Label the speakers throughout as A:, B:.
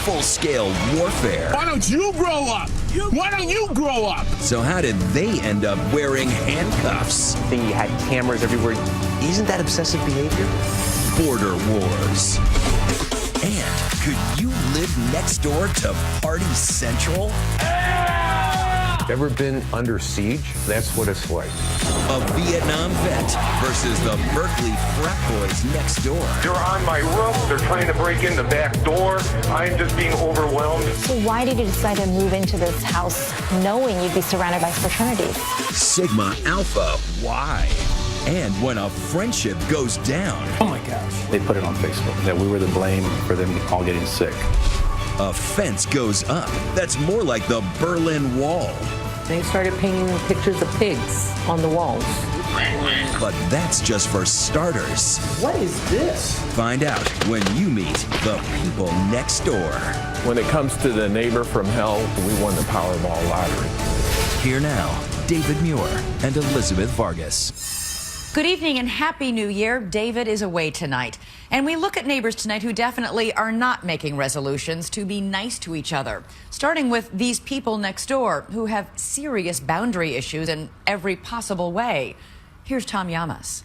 A: full-scale warfare.
B: Why don't you grow up? Why don't you grow up?
A: So how did they end up wearing handcuffs?
C: Thing you had cameras everywhere. Isn't that obsessive behavior?
A: Border wars. And could you live next door to Party Central?
D: Ever been under siege? That's what it's like.
A: A Vietnam vet versus the Berkeley frat boys next door.
E: They're on my roof. They're trying to break in the back door. I'm just being overwhelmed.
F: So why did you decide to move into this house knowing you'd be surrounded by fraternities?
A: Sigma Alpha, why? And when a friendship goes down.
G: Oh my gosh.
H: They put it on Facebook that we were the blame for them all getting sick.
A: A fence goes up. That's more like the Berlin Wall.
I: They started painting pictures of pigs on the walls.
A: But that's just for starters.
G: What is this?
A: Find out when you meet the people next door.
D: When it comes to the neighbor from hell, we won the Powerball lottery.
A: Here now, David Muir and Elizabeth Vargas.
J: Good evening and Happy New Year. David is away tonight. And we look at neighbors tonight who definitely are not making resolutions to be nice to each other. Starting with these people next door who have serious boundary issues in every possible way. Here's Tom Llamas.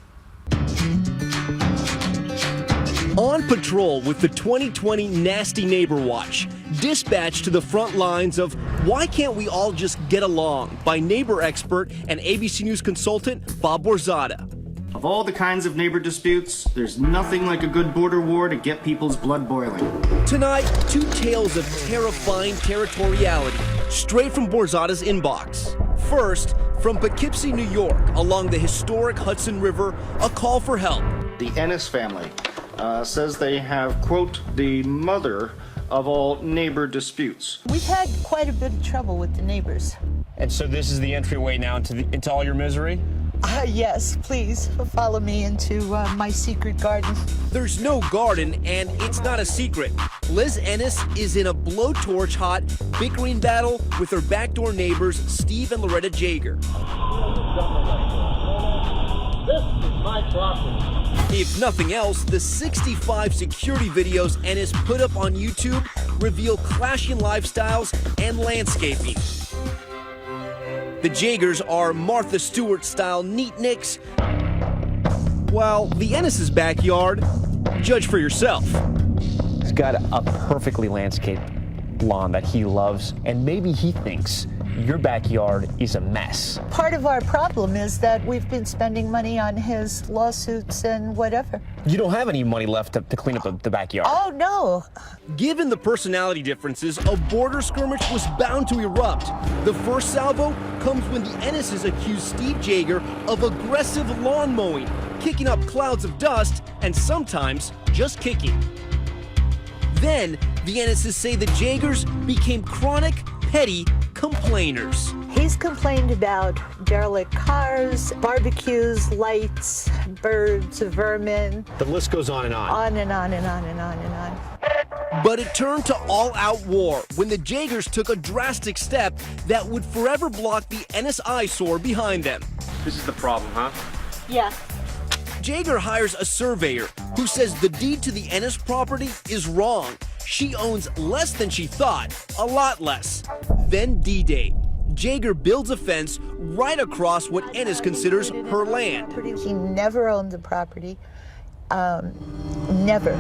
K: On patrol with the 2020 Nasty Neighbor Watch, dispatched to the front lines of Why Can't We All Just Get Along by neighbor expert and ABC News consultant Bob Borzada.
L: Of all the kinds of neighbor disputes, there's nothing like a good border war to get people's blood boiling.
K: Tonight, two tales of terrifying territoriality, straight from Borzada's inbox. First, from Poughkeepsie, New York, along the historic Hudson River, a call for help.
L: The Ennis family says they have, quote, the mother of all neighbor disputes.
M: We've had quite a bit of trouble with the neighbors.
C: And so this is the entryway now into all your misery?
M: Yes, please follow me into my secret garden.
K: There's no garden, and it's not a secret. Liz Ennis is in a blowtorch hot bickering battle with her backdoor neighbors, Steve and Loretta Jaeger.
B: This is my property.
K: If nothing else, the 65 security videos Ennis put up on YouTube reveal clashing lifestyles and landscaping. The Jaegers are Martha Stewart-style neatniks, while the Ennis' backyard, judge for yourself.
C: He's got a perfectly landscaped lawn that he loves, and maybe he thinks your backyard is a mess.
M: Part of our problem is that we've been spending money on his lawsuits and whatever.
C: You don't have any money left to clean up the backyard.
M: Oh, no.
K: Given the personality differences, a border skirmish was bound to erupt. The first salvo comes when the Ennises accuse Steve Jaeger of aggressive lawn mowing, kicking up clouds of dust, and sometimes just kicking. Then, the Ennises say the Jaegers became chronic, petty complainers.
M: He's complained about derelict cars, barbecues, lights, birds, vermin.
C: The list goes on and on.
M: On and on and on and on and on.
K: But it turned to all-out war when the Jaegers took a drastic step that would forever block the Ennis eyesore behind them.
C: This is the problem, huh?
M: Yeah.
K: Jaeger hires a surveyor who says the deed to the Ennis property is wrong. She owns less than she thought, a lot less. Then D-Day. Jaeger builds a fence right across what Ennis considers her land.
M: He never owned the property. Never.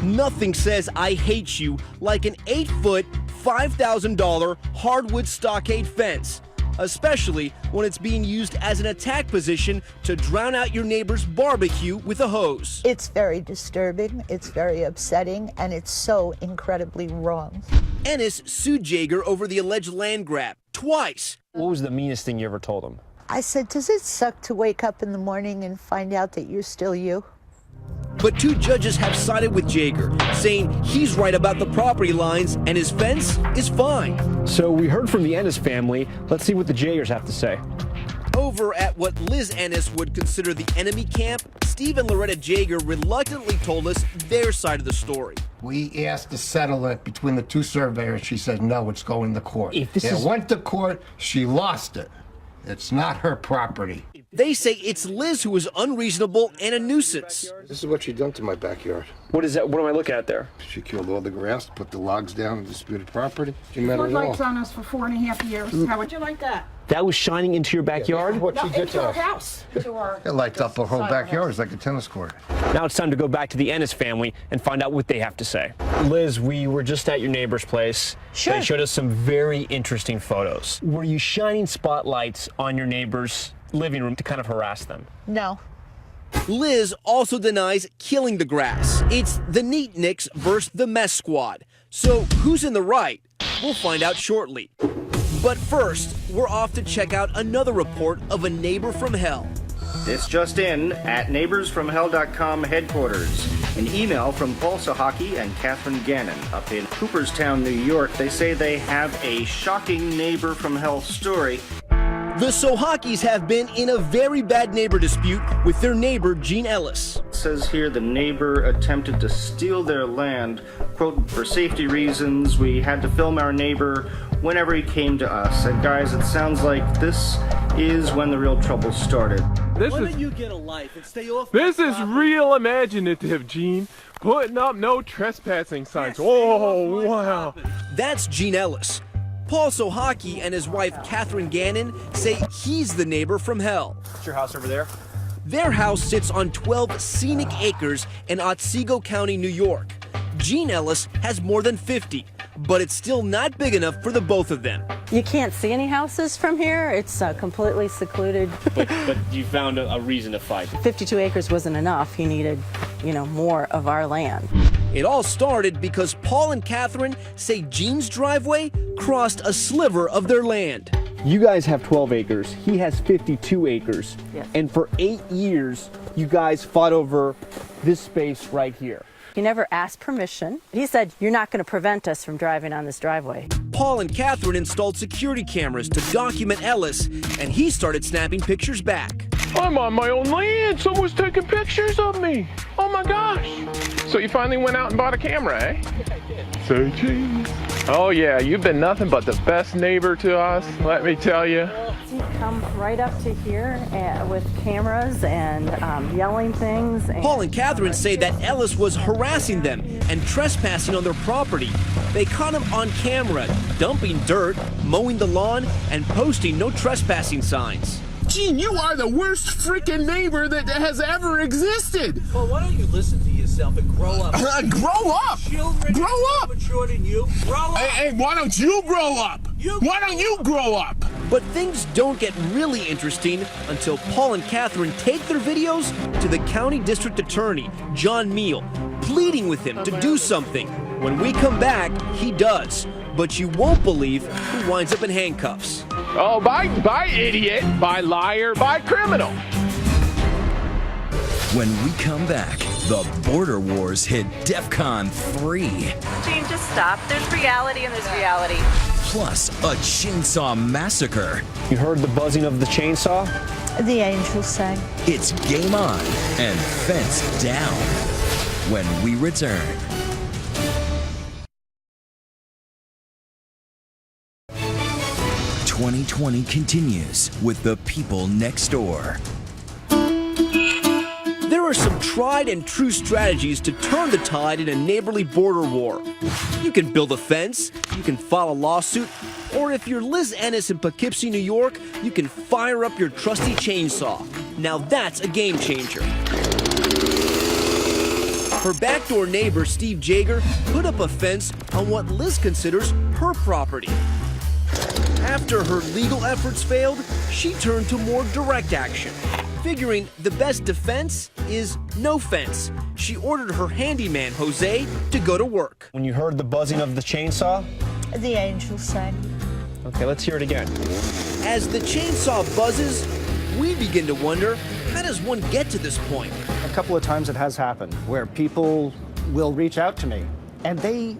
K: Nothing says I hate you like an 8-foot, $5,000 hardwood stockade fence, especially when it's being used as an attack position to drown out your neighbor's barbecue with a hose.
M: It's very disturbing, it's very upsetting, and it's so incredibly wrong.
K: Ennis sued Jaeger over the alleged land grab twice.
C: What was the meanest thing you ever told him?
M: I said, does it suck to wake up in the morning and find out that you're still you?
K: But two judges have sided with Jaeger, saying he's right about the property lines and his fence is fine.
C: So we heard from the Ennis family. Let's see what the Jaegers have to say.
K: Over at what Liz Ennis would consider the enemy camp, Steve and Loretta Jaeger reluctantly told us their side of the story.
G: We asked to settle it between the two surveyors. She said, no, it's going to court. It went to court. She lost it. It's not her property.
K: They say it's Liz who is unreasonable and a nuisance.
G: This is what she done to my backyard.
C: What is that? What am I looking at there?
G: She killed all the grass, put the logs down in disputed property. She meant it all.
N: Lights on us for 4.5 years. How would you like that?
C: That was shining into your backyard?
G: What she did
N: Into
G: to
N: our
G: us.
N: house. Into our
G: It lights up the whole backyard. It's like a tennis court.
C: Now it's time to go back to the Ennis family and find out what they have to say. Liz, we were just at your neighbor's place.
M: Sure.
C: They showed us some very interesting photos. Were you shining spotlights on your neighbor's living room to kind of harass them?
M: No.
K: Liz also denies killing the grass. It's the Neatniks versus the Mess Squad. So who's in the right? We'll find out shortly. But first, we're off to check out another report of a neighbor from hell.
L: This just in at neighborsfromhell.com headquarters. An email from Paul Sahaki and Catherine Gannon up in Cooperstown, New York. They say they have a shocking neighbor from hell story.
K: The Sohakis have been in a very bad neighbor dispute with their neighbor, Gene Ellis.
L: It says here the neighbor attempted to steal their land. Quote, for safety reasons, we had to film our neighbor whenever he came to us. And guys, it sounds like this is when the real trouble started.
K: Why don't you get a life and stay off
O: This is real imaginative, Gene. Putting up no trespassing signs. Oh, wow.
K: That's Gene Ellis. Paul Sohaki and his wife, Catherine Gannon, say he's the neighbor from hell.
C: What's your house over there?
K: Their house sits on 12 scenic acres in Otsego County, New York. Gene Ellis has more than 50, but it's still not big enough for the both of them.
I: You can't see any houses from here. It's completely secluded.
C: But you found a reason to fight.
I: 52 acres wasn't enough. He needed, more of our land.
K: It all started because Paul and Catherine say Gene's driveway crossed a sliver of their land.
C: You guys have 12 acres. He has 52 acres.
I: Yes.
C: And for 8 years, you guys fought over this space right here.
I: He never asked permission. He said, you're not going to prevent us from driving on this driveway.
K: Paul and Catherine installed security cameras to document Ellis, and he started snapping pictures back.
O: I'm on my own land. Someone's taking pictures of me. Oh my gosh. So you finally went out and bought a camera, eh? Say cheese. Oh yeah, you've been nothing but the best neighbor to us, let me tell you.
I: He come right up to here with cameras and yelling things.
K: Paul and Catherine say that Ellis was harassing them and trespassing on their property. They caught him on camera, dumping dirt, mowing the lawn, and posting no trespassing signs.
B: Gene, you are the worst freaking neighbor that has ever existed.
P: Well, why don't you listen to yourself and grow up?
B: Grow up!
P: Children
B: Grow up!
P: Mature than you. Grow up!
B: Hey, why don't you grow up? Why don't you grow up?
K: But things don't get really interesting until Paul and Catherine take their videos to the county district attorney, John Meal, pleading with him to do something. When we come back, he does. But you won't believe who winds up in handcuffs.
O: Oh, by idiot, by liar, by criminal.
A: When we come back, the border wars hit DEFCON 3.
Q: Gene, just stop. There's reality and there's reality.
A: Plus, a chainsaw massacre.
C: You heard the buzzing of the chainsaw?
M: The angels sang.
A: It's game on and fence down when we return. '20 continues with the people next door.
K: There are some tried and true strategies to turn the tide in a neighborly border war. You can build a fence, you can file a lawsuit, or if you're Liz Ennis in Poughkeepsie, New York, you can fire up your trusty chainsaw. Now that's a game changer. Her backdoor neighbor, Steve Jaeger, put up a fence on what Liz considers her property. After her legal efforts failed, she turned to more direct action. Figuring the best defense is no fence, she ordered her handyman, Jose, to go to work.
C: When you heard the buzzing of the chainsaw?
M: The angels sang.
C: Okay, let's hear it again.
K: As the chainsaw buzzes, we begin to wonder, how does one get to this point?
L: A couple of times it has happened where people will reach out to me and they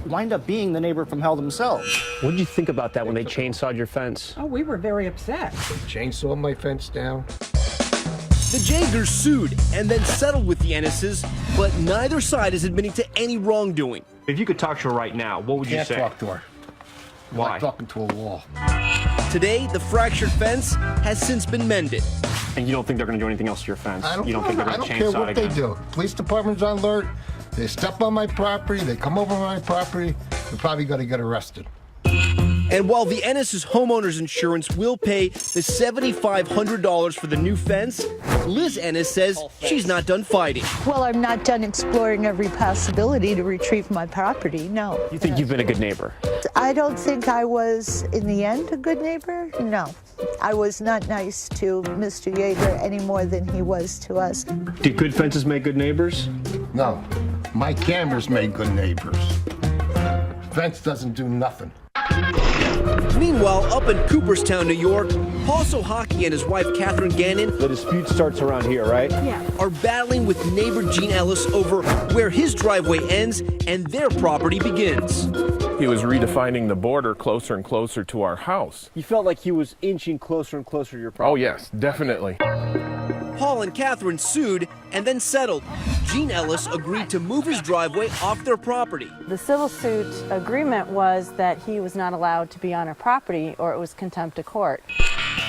L: wind up being the neighbor from hell themselves.
C: What did you think about that when they chainsawed your fence?
N: Oh, we were very upset.
G: Chainsaw my fence down.
K: The Jaegers sued and then settled with the Ennises, but neither side is admitting to any wrongdoing.
C: If you could talk to her right now, what would you say?
G: Can't talk to her.
C: Why?
G: Like talking to a wall.
K: Today, the fractured fence has since been mended,
C: And you don't think they're going to do anything else to your fence?
G: I don't
C: You don't think they're
G: I
C: going to
G: don't care
C: chainsaw
G: what
C: it
G: they
C: again?
G: do. Police department's on alert. They step on my property. They come over my property. They're probably going to get arrested.
K: And while the Ennis' homeowner's insurance will pay the $7,500 for the new fence, Liz Ennis says she's not done fighting.
M: Well, I'm not done exploring every possibility to retrieve my property, no.
C: You think you've been a good neighbor?
M: I don't think I was, in the end, a good neighbor. No. I was not nice to Mr. Yeager any more than he was to us.
C: Do good fences make good neighbors?
G: No. My cameras made good neighbors. Fence doesn't do nothing.
K: Meanwhile, up in Cooperstown, New York, Paul Sohaki and his wife, Catherine Gannon,
C: The dispute starts around here, right?
N: Yeah.
K: are battling with neighbor Gene Ellis over where his driveway ends and their property begins.
O: He was redefining the border closer and closer to our house.
C: You felt like he was inching closer and closer to your
O: Oh,
C: property.
O: yes, definitely.
K: Paul and Catherine sued and then settled. Gene Ellis agreed to move his driveway off their property.
I: The civil suit agreement was that he was not allowed to be on our property or it was contempt of court.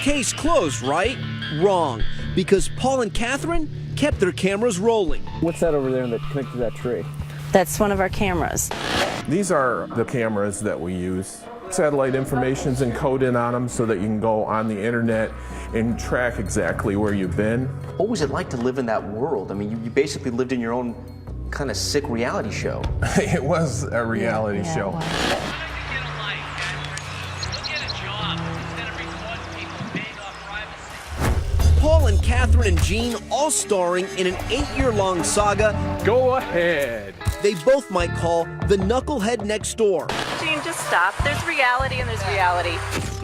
K: Case closed, right? Wrong, because Paul and Catherine kept their cameras rolling.
C: What's that over there that connected to that tree?
I: That's one of our cameras.
O: These are the cameras that we use. Satellite information's encoded on them so that you can go on the internet and track exactly where you've been.
C: What was it like to live in that world? I mean, you basically lived in your own kind of sick reality show.
O: It was a reality show.
K: Paul and Catherine and Gene all starring in an 8-year-long saga.
O: Go ahead.
K: They both might call The Knucklehead Next Door.
Q: Gene, just stop. There's reality and there's reality.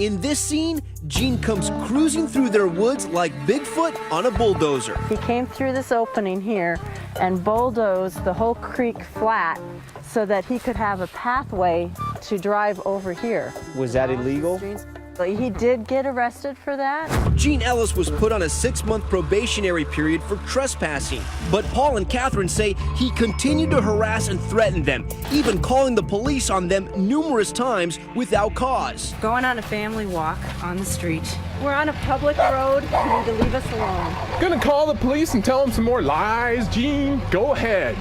K: In this scene, Gene comes cruising through their woods like Bigfoot on a bulldozer.
I: He came through this opening here and bulldozed the whole creek flat so that he could have a pathway to drive over here.
C: Was that illegal?
I: He did get arrested for that.
K: Gene Ellis was put on a 6-month probationary period for trespassing, but Paul and Catherine say he continued to harass and threaten them, even calling the police on them numerous times without cause.
I: Going on a family walk on the street. We're on a public road. You need to leave us alone.
O: Gonna call the police and tell them some more lies, Gene? Go ahead.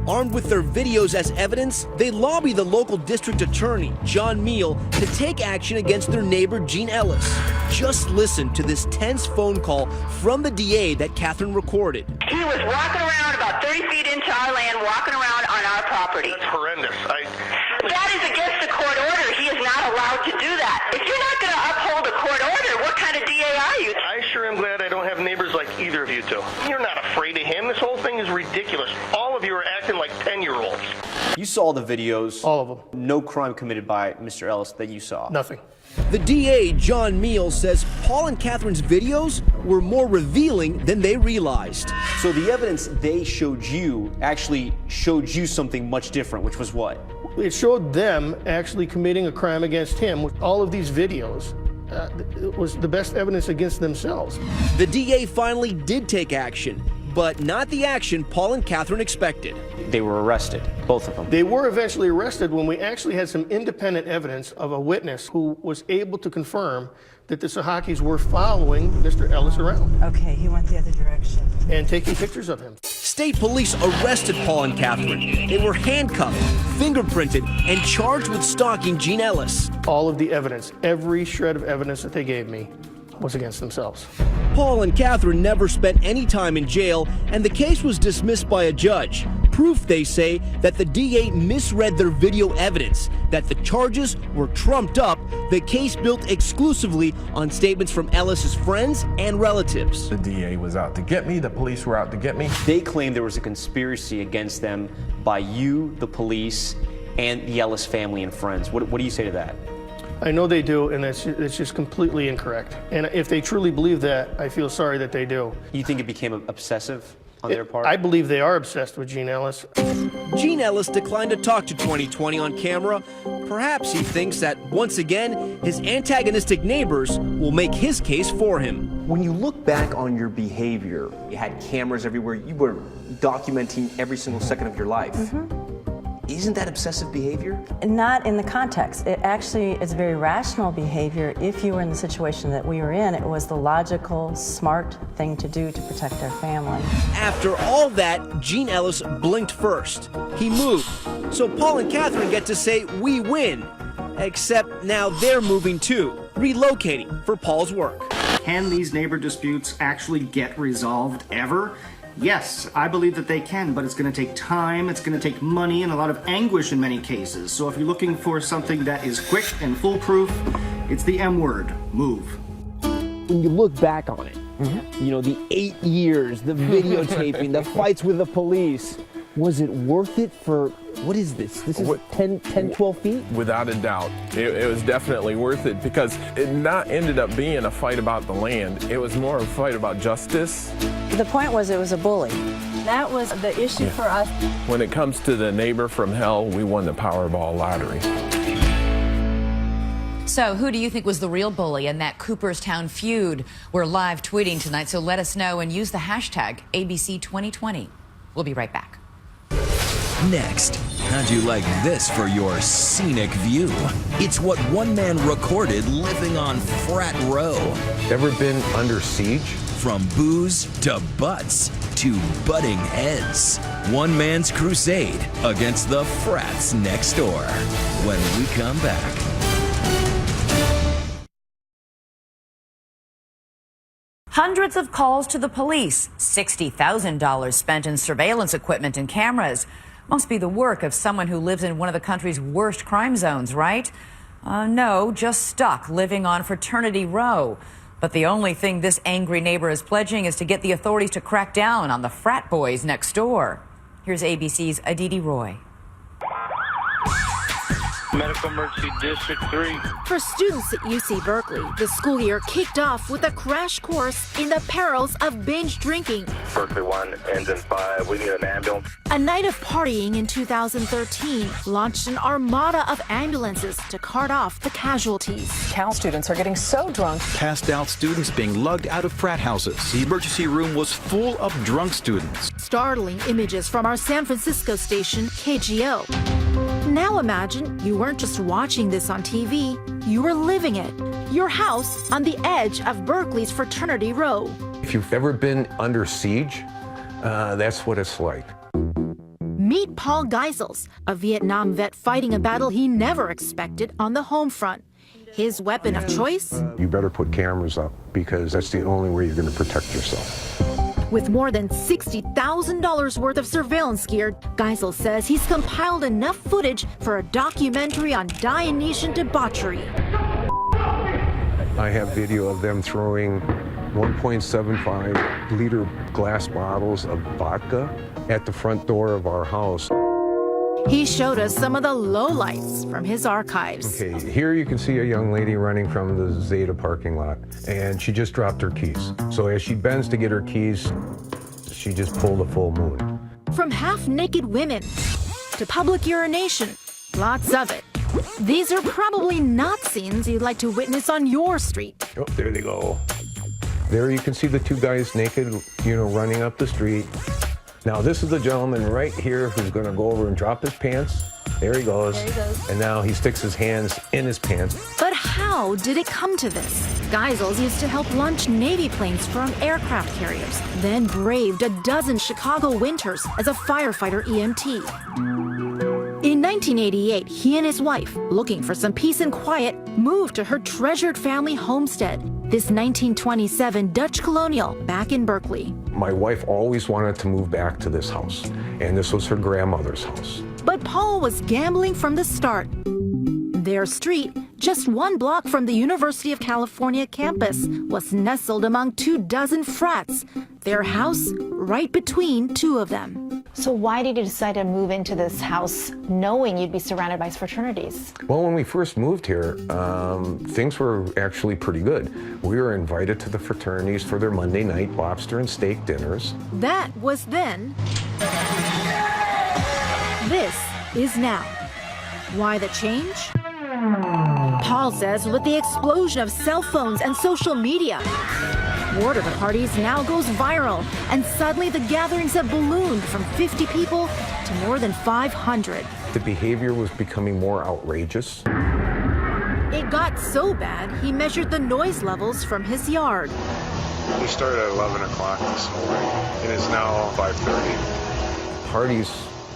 K: Armed with their videos as evidence, they lobby the local district attorney, John Meal, to take action against their neighbor, Gene Ellis. Just listen to this tense phone call from the DA that Catherine recorded.
R: He was walking around about 30 feet into our land, walking around on our property.
E: That's horrendous.
R: That is against the court order. He is not allowed to do that. If you're not going to uphold a court order, what kind of DA are you?
E: I sure am glad I don't have neighbors like either of you two. You're not afraid of him. This whole thing is ridiculous. All of you are acting like 10-year-olds.
C: You saw the videos.
S: All of them.
C: No crime committed by Mr. Ellis that you saw.
S: Nothing.
K: The DA, John Meal, says Paul and Catherine's videos were more revealing than they realized.
C: So the evidence they showed you actually showed you something much different, which was what?
S: It showed them actually committing a crime against him. With all of these videos, it was the best evidence against themselves.
K: The DA finally did take action, but not the action Paul and Catherine expected.
C: They were arrested, both of them.
S: They were eventually arrested when we actually had some independent evidence of a witness who was able to confirm that the Sohakis were following Mr. Ellis around.
N: Okay, he went the other direction.
S: And taking pictures of him.
K: State police arrested Paul and Catherine. They were handcuffed, fingerprinted, and charged with stalking Gene Ellis.
S: All of the evidence, every shred of evidence that they gave me was against themselves.
K: Paul and Catherine never spent any time in jail, and the case was dismissed by a judge. Proof, they say, that the DA misread their video evidence, that the charges were trumped up, the case built exclusively on statements from Ellis's friends and relatives.
O: The DA was out to get me, the police were out to get me.
C: They claimed there was a conspiracy against them by you, the police, and the Ellis family and friends. What do you say to that?
S: I know they do, and it's just completely incorrect. And if they truly believe that, I feel sorry that they do.
C: You think it became obsessive on their part?
S: I believe they are obsessed with Gene Ellis.
K: Gene Ellis declined to talk to 2020 on camera. Perhaps he thinks that, once again, his antagonistic neighbors will make his case for him.
C: When you look back on your behavior, you had cameras everywhere, you were documenting every single second of your life.
T: Isn't that obsessive behavior?
I: Not in the context. It actually is very rational behavior. If you were in the situation that we were in, it was the logical, smart thing to do to protect our family.
K: After all that, Gene Ellis blinked first. He moved. So Paul and Catherine get to say, we win. Except now they're moving too, relocating for Paul's work.
L: Can these neighbor disputes actually get resolved ever? Yes, I believe that they can, but it's going to take time, it's going to take money, and a lot of anguish in many cases. So if you're looking for something that is quick and foolproof, it's the M word, move.
C: When you look back on it, you know, the 8 years, the videotaping, the fights with the police, was it worth it for, what is this? This is 10, 12 feet?
O: Without a doubt. It was definitely worth it because it not ended up being a fight about the land. It was more of a fight about justice.
I: The point was it was a bully. That was the issue for us.
O: When it comes to the neighbor from hell, we won the Powerball lottery.
J: So who do you think was the real bully in that Cooperstown feud? We're live tweeting tonight, so let us know and use the hashtag ABC2020. We'll be right back.
A: Next, how'd you like this for your scenic view? It's what one man recorded living on Frat Row.
D: Ever been under siege?
A: From booze to butts to butting heads. One man's crusade against the frats next door. When we come back.
J: Hundreds of calls to the police, $60,000 spent in surveillance equipment and cameras. Must be the work of someone who lives in one of the country's worst crime zones, right? No, just stuck living on Fraternity Row. But the only thing this angry neighbor is pledging is to get the authorities to crack down on the frat boys next door. Here's ABC's Aditi Roy.
U: Medical Emergency District 3.
V: For students at UC Berkeley, the school year kicked off with a crash course in the perils of binge drinking.
U: Berkeley 1, engine 5, we need an ambulance.
V: A night of partying in 2013 launched an armada of ambulances to cart off the casualties.
W: Cal students are getting so drunk.
X: Passed out students being lugged out of frat houses. The emergency room was full of drunk students.
V: Startling images from our San Francisco station, KGO. Now imagine you weren't just watching this on TV, you were living it. Your house on the edge of Berkeley's Fraternity Row.
D: If you've ever been under siege, that's what it's like.
V: Meet Paul Geisels, a Vietnam vet fighting a battle he never expected on the home front. His weapon of choice?
D: You better put cameras up because that's the only way you're going to protect yourself.
V: With more than $60,000 worth of surveillance gear, Geisel says he's compiled enough footage for a documentary on Dionysian debauchery.
D: I have video of them throwing 1.75 liter glass bottles of vodka at the front door of our house.
V: He showed us some of the lowlights from his archives.
D: Okay, here you can see a young lady running from the Zeta parking lot, and she just dropped her keys. So as she bends to get her keys, she just pulled a full moon.
V: From half-naked women to public urination, lots of it. These are probably not scenes you'd like to witness on your street.
D: Oh, there they go. There you can see the two guys naked, running up the street. Now, this is the gentleman right here who's going to go over and drop his pants. There he goes.
V: There he goes.
D: And now he sticks his hands in his pants.
V: But how did it come to this? Geisels used to help launch Navy planes from aircraft carriers, then braved a dozen Chicago winters as a firefighter EMT. In 1988, he and his wife, looking for some peace and quiet, moved to her treasured family homestead, this 1927 Dutch Colonial back in Berkeley.
D: My wife always wanted to move back to this house, and this was her grandmother's house.
V: But Paul was gambling from the start. Their street, just 1 block from the University of California campus, was nestled among 24 frats. Their house right between 2 of them.
F: So why did you decide to move into this house knowing you'd be surrounded by fraternities?
D: Well, when we first moved here, things were actually pretty good. We were invited to the fraternities for their Monday night lobster and steak dinners.
V: That was then. This is now. Why the change? Paul says with the explosion of cell phones and social media, word of the parties now goes viral, and suddenly the gatherings have ballooned from 50 people to more than 500.
D: the behavior was becoming more outrageous.
V: It got so bad, he measured the noise levels from his yard.
B: We started at 11 o'clock this morning. It is now 5:30.
D: Parties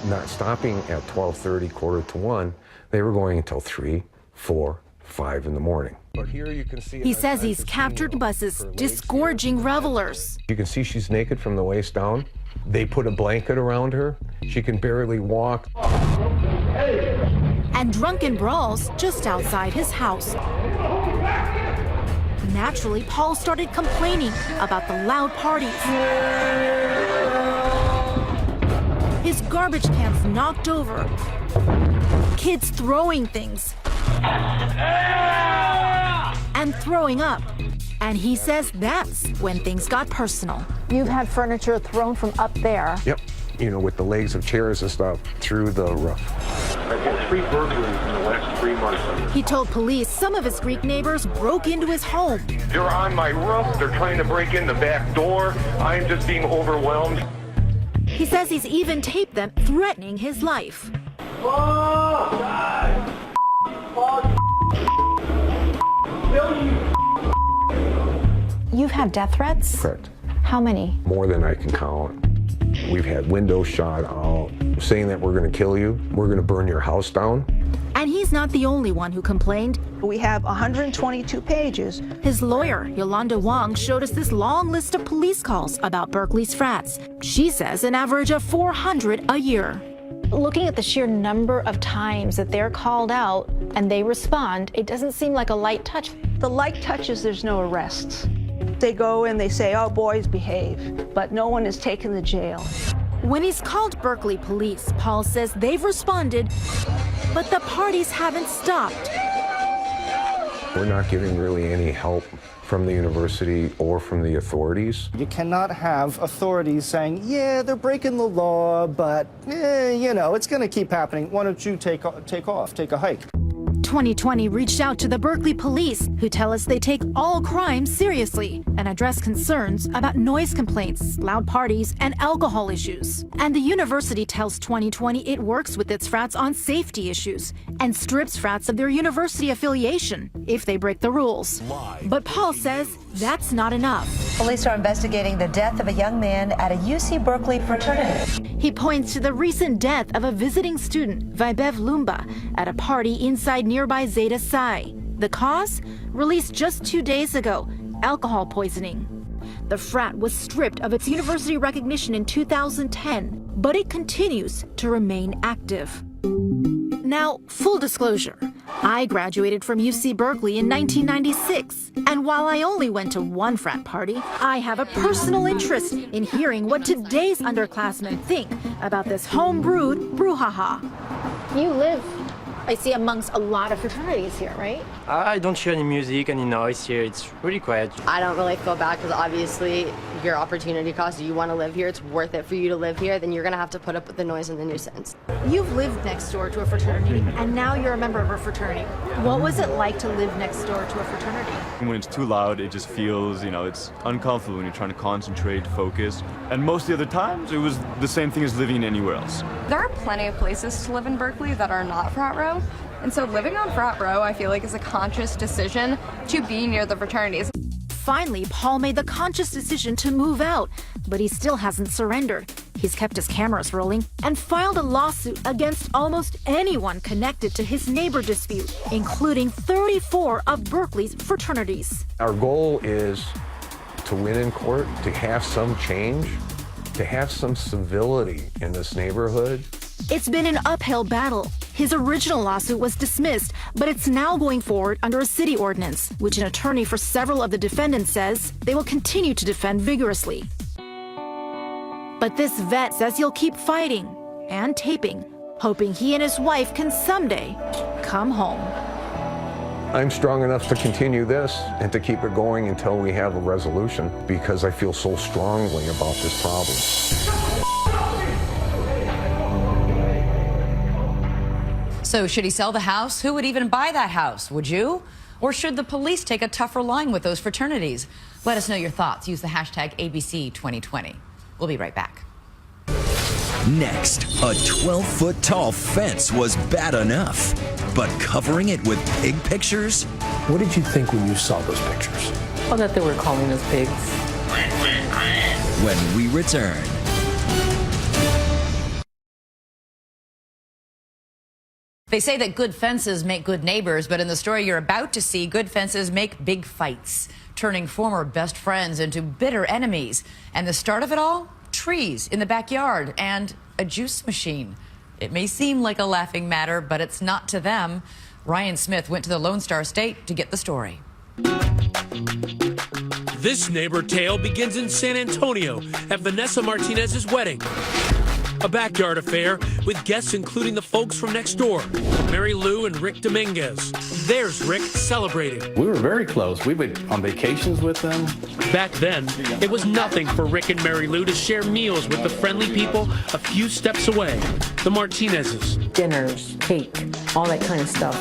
D: not stopping at 12:30, 1:45. They were going until 3, 4, 5 in the morning. But here you can see.
V: He says he's captured buses, disgorging revelers.
D: You can see she's naked from the waist down. They put a blanket around her. She can barely walk.
V: And drunken brawls just outside his house. Naturally, Paul started complaining about the loud parties. His garbage cans knocked over. Kids throwing things. And throwing up. And he says that's when things got personal.
F: You've had furniture thrown from up there.
D: Yep. You know, with the legs of chairs and stuff through the roof.
B: I've had 3 burglaries in the last 3 months.
V: He told police some of his Greek neighbors broke into his home.
B: They're on my roof. They're trying to break in the back door. I'm just being overwhelmed.
V: He says he's even taped them threatening his life.
F: You've had death threats?
D: Correct.
F: How many?
D: More than I can count. We've had windows shot out, saying that we're going to kill you. We're going to burn your house down.
V: And he's not the only one who complained.
M: We have 122 pages.
V: His lawyer, Yolanda Wong, showed us this long list of police calls about Berkeley's frats. She says an average of 400 a year.
F: Looking at the sheer number of times that they're called out and they respond, it doesn't seem like a light touch.
M: The light touches, there's no arrests. They go and they say, oh, boys behave, but no one is taken to jail.
V: When he's called Berkeley police, Paul says they've responded, but the parties haven't stopped.
D: We're not getting really any help from the university or from the authorities.
L: You cannot have authorities saying, yeah, they're breaking the law, but, you know, it's going to keep happening. Why don't you take a hike?
V: 2020 reached out to the Berkeley police, who tell us they take all crimes seriously and address concerns about noise complaints, loud parties, and alcohol issues. And the university tells 2020 it works with its frats on safety issues and strips frats of their university affiliation if they break the rules. But Paul says that's not enough.
H: Police are investigating the death of a young man at a UC Berkeley fraternity.
V: He points to the recent death of a visiting student, Vibev Lumba, at a party inside nearby Zeta Psi. The cause? Released just 2 days ago, alcohol poisoning. The frat was stripped of its university recognition in 2010, but it continues to remain active. Now, full disclosure, I graduated from UC Berkeley in 1996, and while I only went to one frat party, I have a personal interest in hearing what today's underclassmen think about this home-brewed brouhaha.
F: You live, I see, amongst a lot of fraternities here, right?
P: I don't hear any music, any noise here. It's really quiet.
T: I don't really feel bad because obviously your opportunity cost, you want to live here, it's worth it for you to live here, then you're going to have to put up with the noise and the nuisance.
V: You've lived next door to a fraternity, and now you're a member of a fraternity. What was it like to live next door to a fraternity?
Y: When it's too loud, it just feels, it's uncomfortable when you're trying to concentrate, focus. And most of the other times, it was the same thing as living anywhere else.
Z: There are plenty of places to live in Berkeley that are not frat row. And so living on frat row, I feel like, is a conscious decision to be near the fraternities.
V: Finally, Paul made the conscious decision to move out, but he still hasn't surrendered. He's kept his cameras rolling and filed a lawsuit against almost anyone connected to his neighbor dispute, including 34 of Berkeley's fraternities.
D: Our goal is to win in court, to have some change, to have some civility in this neighborhood.
V: It's been an uphill battle. His original lawsuit was dismissed, but it's now going forward under a city ordinance, which an attorney for several of the defendants says they will continue to defend vigorously. But this vet says he'll keep fighting and taping, hoping he and his wife can someday come home.
D: I'm strong enough to continue this and to keep it going until we have a resolution because I feel so strongly about this problem.
J: So should he sell the house? Who would even buy that house? Would you? Or should the police take a tougher line with those fraternities? Let us know your thoughts. Use the hashtag ABC2020. We'll be right back.
A: Next, a 12-foot tall fence was bad enough, but covering it with pig pictures?
E: What did you think when you saw those pictures?
G: Well, that they were calling us pigs.
A: When we return.
J: They say that good fences make good neighbors, but in the story you're about to see, good fences make big fights, turning former best friends into bitter enemies. And the start of it all? Trees in the backyard and a juice machine. It may seem like a laughing matter, but it's not to them. Ryan Smith went to the Lone Star State to get the story.
K: This neighbor tale begins in San Antonio at Vanessa Martinez's wedding. A backyard affair with guests including the folks from next door, Mary Lou and Rick Dominguez. There's Rick celebrating.
N: We were very close. We went on vacations with them.
K: Back then, it was nothing for Rick and Mary Lou to share meals with the friendly people a few steps away, the Martinezes.
G: Dinners, cake, all that kind of stuff.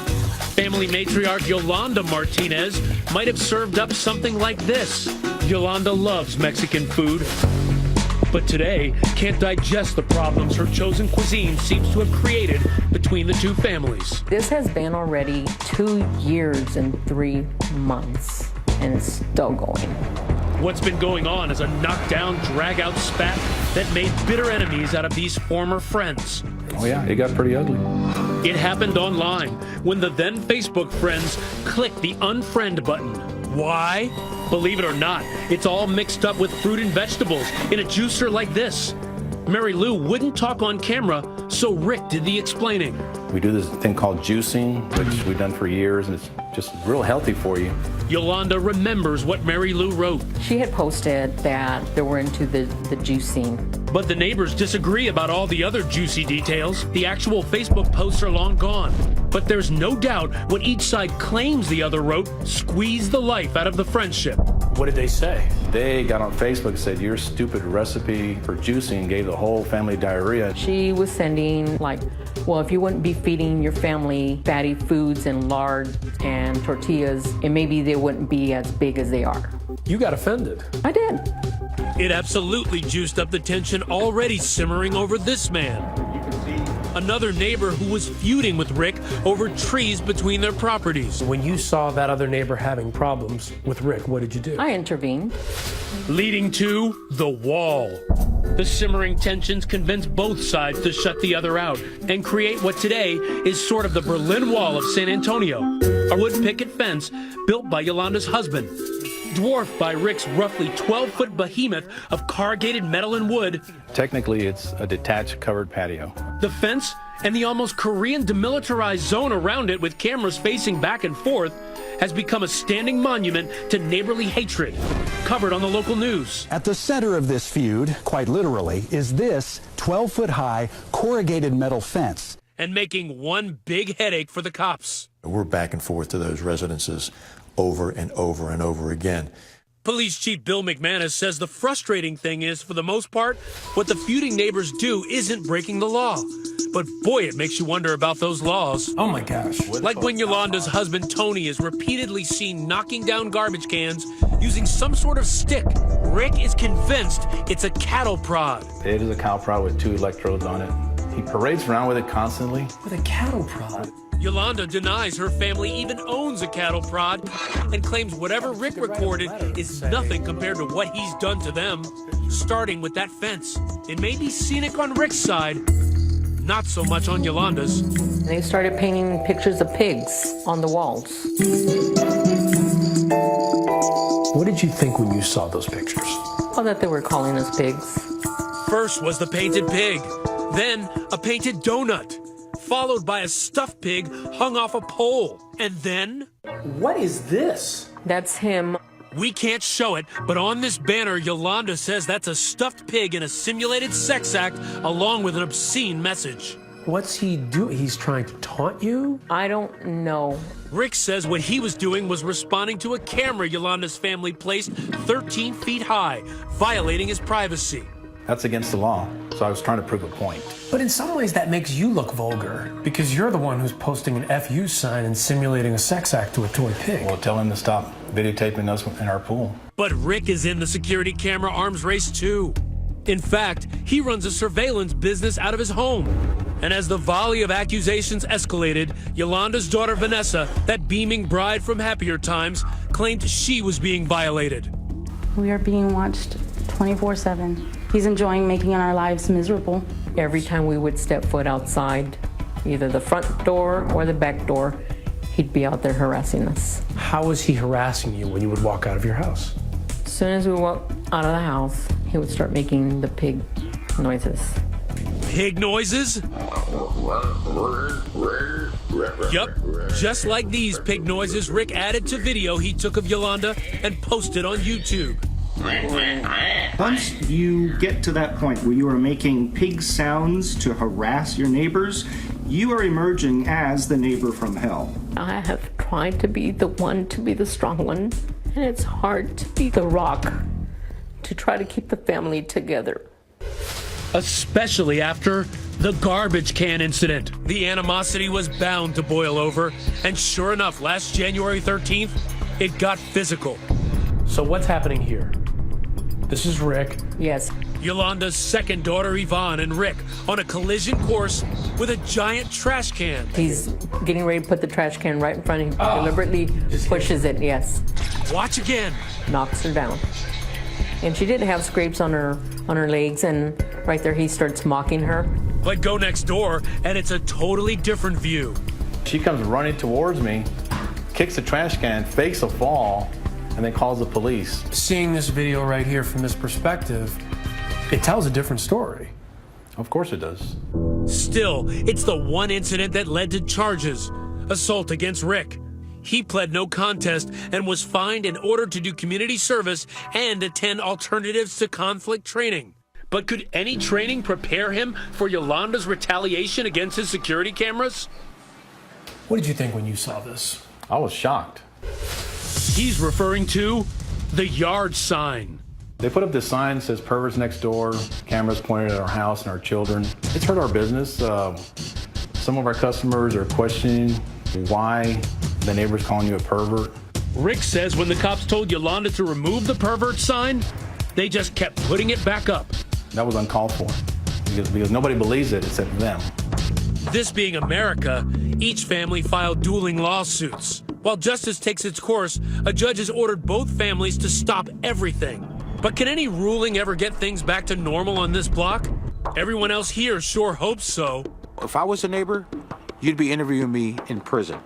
K: Family matriarch Yolanda Martinez might have served up something like this. Yolanda loves Mexican food, but today can't digest the problems her chosen cuisine seems to have created between the two families.
G: This has been already 2 years and 3 months, and it's still going.
K: What's been going on is a knockdown, drag-out spat that made bitter enemies out of these former friends.
N: Oh yeah, it got pretty ugly.
K: It happened online when the then Facebook friends clicked the unfriend button. Why? Believe it or not, it's all mixed up with fruit and vegetables in a juicer like this. Mary Lou wouldn't talk on camera, so Rick did the explaining.
N: We do this thing called juicing, which we've done for years, and it's just real healthy for you.
K: Yolanda remembers what Mary Lou wrote.
G: She had posted that they were into the juicing.
K: But the neighbors disagree about all the other juicy details. The actual Facebook posts are long gone. But there's no doubt what each side claims the other wrote squeezed the life out of the friendship.
E: What did they say?
N: They got on Facebook and said, your stupid recipe for juicing gave the whole family diarrhea.
G: She was sending like, well, if you wouldn't be feeding your family fatty foods and lard and tortillas, and maybe they wouldn't be as big as they are.
E: You got offended.
G: I did.
K: It absolutely juiced up the tension already simmering over this man. Another neighbor who was feuding with Rick over trees between their properties.
E: When you saw that other neighbor having problems with Rick, what did you do?
G: I intervened.
K: Leading to the wall. The simmering tensions convinced both sides to shut the other out and create what today is sort of the Berlin Wall of San Antonio, a wood picket fence built by Yolanda's husband. Dwarfed by Rick's roughly 12-foot behemoth of corrugated metal and wood.
N: Technically, it's a detached covered patio.
K: The fence and the almost Korean demilitarized zone around it with cameras facing back and forth has become a standing monument to neighborly hatred, covered on the local news.
Q: At the center of this feud, quite literally, is this 12-foot-high corrugated metal fence.
K: And making one big headache for the cops.
R: We're back and forth to those residences over and over and over again.
K: Police Chief Bill McManus says the frustrating thing is, for the most part, what the feuding neighbors do isn't breaking the law. But boy, it makes you wonder about those laws.
E: Oh my gosh.
K: Like when Yolanda's husband Tony is repeatedly seen knocking down garbage cans using some sort of stick. Rick is convinced it's a cattle prod.
N: It is a cattle prod with 2 electrodes on it. He parades around with it constantly.
E: With a cattle prod?
K: Yolanda denies her family even owns a cattle prod and claims whatever Rick recorded is nothing compared to what he's done to them, starting with that fence. It may be scenic on Rick's side, not so much on Yolanda's.
G: They started painting pictures of pigs on the walls.
E: What did you think when you saw those pictures?
G: Well, that they were calling us pigs.
K: First was the painted pig, then a painted donut, followed by a stuffed pig hung off a pole. And then...
E: What is this?
G: That's him.
K: We can't show it, but on this banner, Yolanda says that's a stuffed pig in a simulated sex act, along with an obscene message.
E: What's he doing? He's trying to taunt you?
G: I don't know.
K: Rick says what he was doing was responding to a camera Yolanda's family placed 13 feet high, violating his privacy.
N: That's against the law, so I was trying to prove a point.
E: But in some ways that makes you look vulgar, because you're the one who's posting an FU sign and simulating a sex act to a toy pig.
N: Well, tell him to stop videotaping us in our pool.
K: But Rick is in the security camera arms race too.
E: In fact, he runs a surveillance business out of his home. And as the volley of accusations escalated, Yolanda's daughter Vanessa, that beaming bride from happier times, claimed she was being violated.
C: We are being watched 24/7. He's enjoying making our lives miserable.
G: Every time we would step foot outside, either the front door or the back door, he'd be out there harassing us.
E: How was he harassing you when you would walk out of your house?
G: As soon as we walked out of the house, he would start making the pig noises.
E: Pig noises? Yup, just like these pig noises Rick added to video he took of Yolanda and posted on YouTube.
L: Once you get to that point where you are making pig sounds to harass your neighbors, you are emerging as the neighbor from hell.
G: I have tried to be the one to be the strong one, and it's hard to be the rock to try to keep the family together.
E: Especially after the garbage can incident. The animosity was bound to boil over, and sure enough, last January 13th, it got physical. So what's happening here? This is Rick.
G: Yes.
E: Yolanda's second daughter, Yvonne, and Rick on a collision course with a giant trash can.
G: He's getting ready to put the trash can right in front of him. Deliberately pushes it, yes.
E: Watch again.
G: Knocks her down. And she didn't have scrapes on her legs, and right there he starts mocking her.
E: But go next door, and it's a totally different view.
N: She comes running towards me, kicks the trash can, fakes a fall, and then calls the police.
E: Seeing this video right here from this perspective, it tells a different story.
N: Of course it does.
E: Still, it's the one incident that led to charges. Assault against Rick. He pled no contest and was fined and ordered to do community service and attend alternatives to conflict training. But could any training prepare him for Yolanda's retaliation against his security cameras? What did you think when you saw this?
N: I was shocked.
E: He's referring to the yard sign.
N: They put up this sign that says perverts next door, cameras pointed at our house and our children. It's hurt our business. Some of our customers are questioning why the neighbor's calling you a pervert.
E: Rick says when the cops told Yolanda to remove the pervert sign, they just kept putting it back up.
N: That was uncalled for because nobody believes it except them.
E: This being America, each family filed dueling lawsuits. While justice takes its course, a judge has ordered both families to stop everything. But can any ruling ever get things back to normal on this block? Everyone else here sure hopes so.
I: If I was a neighbor, you'd be interviewing me in prison.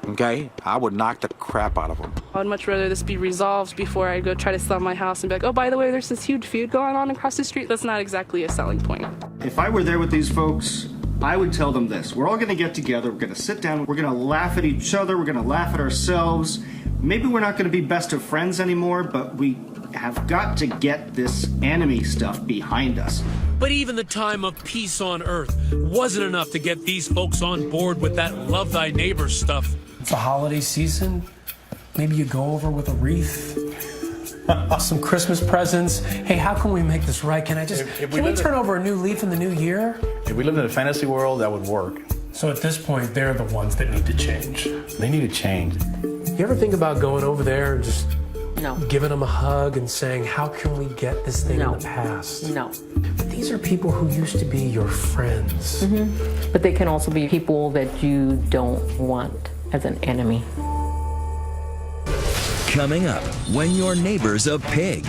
I: Okay? I would knock the crap out of them.
O: I'd much rather this be resolved before I go try to sell my house and be like, oh, by the way, there's this huge feud going on across the street. That's not exactly a selling point.
L: If I were there with these folks, I would tell them this. We're all going to get together. We're going to sit down. We're going to laugh at each other. We're going to laugh at ourselves. Maybe we're not going to be best of friends anymore, but we have got to get this enemy stuff behind us.
E: But even the time of peace on earth wasn't enough to get these folks on board with that love thy neighbor stuff. It's the holiday season. Maybe you go over with a wreath, some Christmas presents. Hey, how can we make this right? Can we turn over a new leaf in the new year?
N: If we lived in a fantasy world, that would work.
E: So at this point, they're the ones that need to change.
N: They need to change.
E: You ever think about going over there and just
G: No.
E: giving them a hug and saying, how can we get this thing in the past?
G: No.
E: But these are people who used to be your friends.
G: Mm-hmm. But they can also be people that you don't want as an enemy.
A: Coming up, when your neighbor's a pig.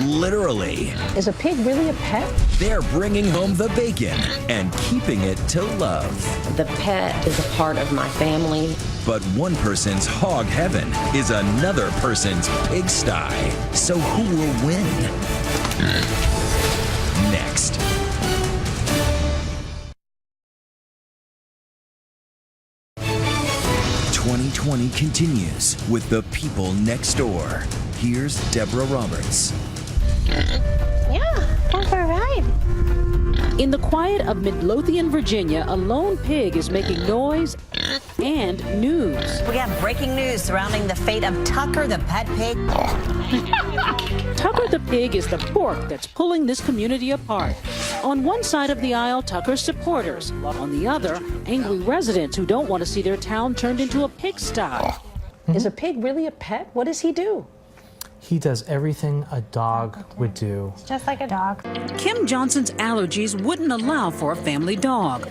A: Literally.
S: Is a pig really a pet?
A: They're bringing home the bacon and keeping it to love.
U: The pet is a part of my family.
A: But one person's hog heaven is another person's pigsty. So who will win? Next. '20 continues with the people next door. Here's Deborah Roberts.
S: Yeah, come for a ride.
W: In the quiet of Midlothian, Virginia, a lone pig is making noise and news.
H: We have breaking news surrounding the fate of Tucker, the pet pig.
W: Tucker the pig is the fork that's pulling this community apart. On one side of the aisle, Tucker's supporters. On the other, angry residents who don't want to see their town turned into a pigsty.
S: Is a pig really a pet? What does he do?
B: He does everything a dog would do.
S: Just like a dog.
W: Kim Johnson's allergies wouldn't allow for a family dog.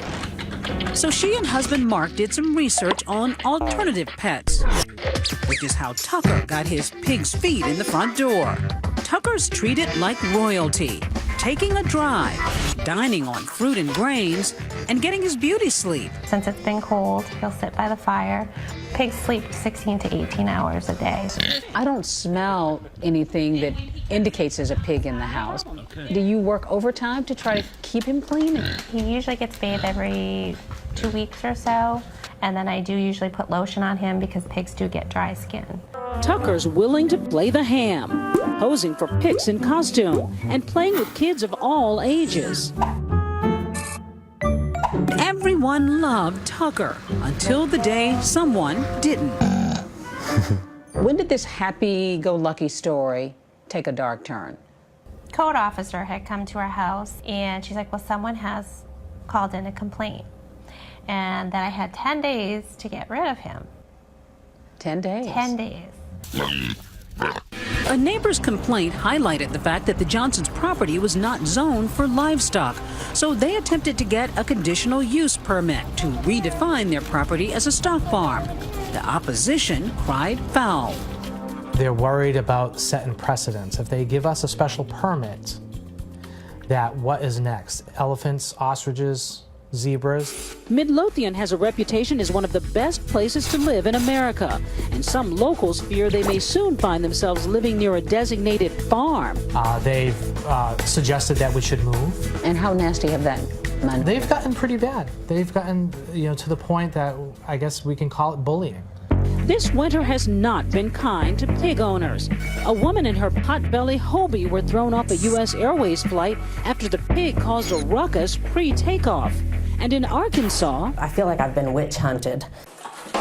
W: So she and husband Mark did some research on alternative pets, which is how Tucker got his pig's feet in the front door. Tucker's treated like royalty, taking a drive, dining on fruit and grains, and getting his beauty sleep.
S: Since it's been cold, he'll sit by the fire. Pigs sleep 16 to 18 hours a day.
G: I don't smell anything that indicates there's a pig in the house. Do you work overtime to try to keep him clean?
S: He usually gets bathed every 2 weeks or so, and then I do usually put lotion on him because pigs do get dry skin.
W: Tucker's willing to play the ham, posing for pics in costume, and playing with kids of all ages. Everyone loved Tucker until the day someone didn't.
G: When did this happy-go-lucky story take a dark turn?
S: Code officer had come to our house, and she's like, well, someone has called in a complaint, and that I had 10 days to get rid of him.
G: 10 days?
S: 10 days.
W: A neighbor's complaint highlighted the fact that the Johnsons' property was not zoned for livestock, so they attempted to get a conditional use permit to redefine their property as a stock farm. The opposition cried foul.
B: They're worried about setting precedents. If they give us a special permit, that what is next? Elephants, ostriches, zebras?
W: Midlothian has a reputation as one of the best places to live in America, and some locals fear they may soon find themselves living near a designated farm.
B: They've suggested that we should move.
G: And how nasty have that been?
B: They've gotten pretty bad. They've gotten, to the point that I guess we can call it bullying.
W: This winter has not been kind to pig owners. A woman and her potbelly Hobie were thrown off a U.S. Airways flight after the pig caused a ruckus pre-takeoff. And in Arkansas,
U: I feel like I've been witch hunted.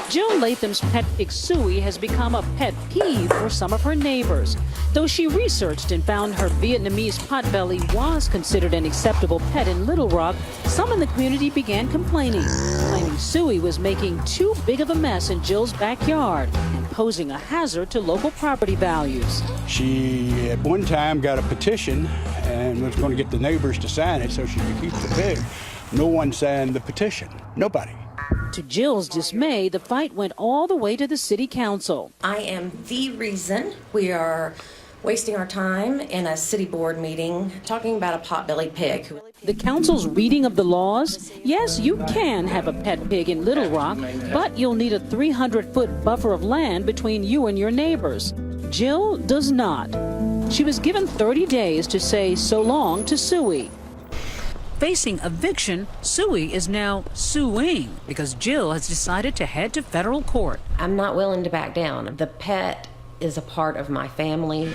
W: Jill Latham's pet pig Suey has become a pet peeve for some of her neighbors. Though she researched and found her Vietnamese potbelly was considered an acceptable pet in Little Rock, some in the community began complaining, claiming Suey was making too big of a mess in Jill's backyard and posing a hazard to local property values.
F: She, at one time, got a petition and was going to get the neighbors to sign it so she could keep the pig. No one signed the petition. Nobody.
W: To Jill's dismay, the fight went all the way to the city council.
U: I am the reason we are wasting our time in a city board meeting talking about a potbelly pig.
W: The council's reading of the laws? Yes, you can have a pet pig in Little Rock, but you'll need a 300-foot buffer of land between you and your neighbors. Jill does not. She was given 30 days to say so long to Suey. Facing eviction, Suey is now suing because Jill has decided to head to federal court.
U: I'm not willing to back down. The pet is a part of my family.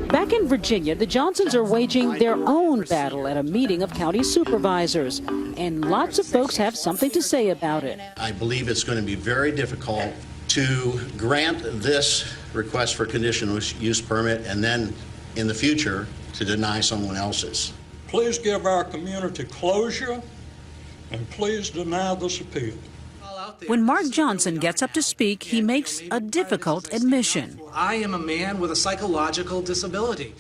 W: Back in Virginia, the Johnsons are waging their own battle at a meeting of county supervisors, and lots of folks have something to say about it.
M: I believe it's going to be very difficult to grant this request for conditional use permit and then in the future to deny someone else's.
P: Please give our community closure, and please deny this appeal.
W: When Mark Johnson gets up to speak, he makes a difficult admission.
T: I am a man with a psychological disability.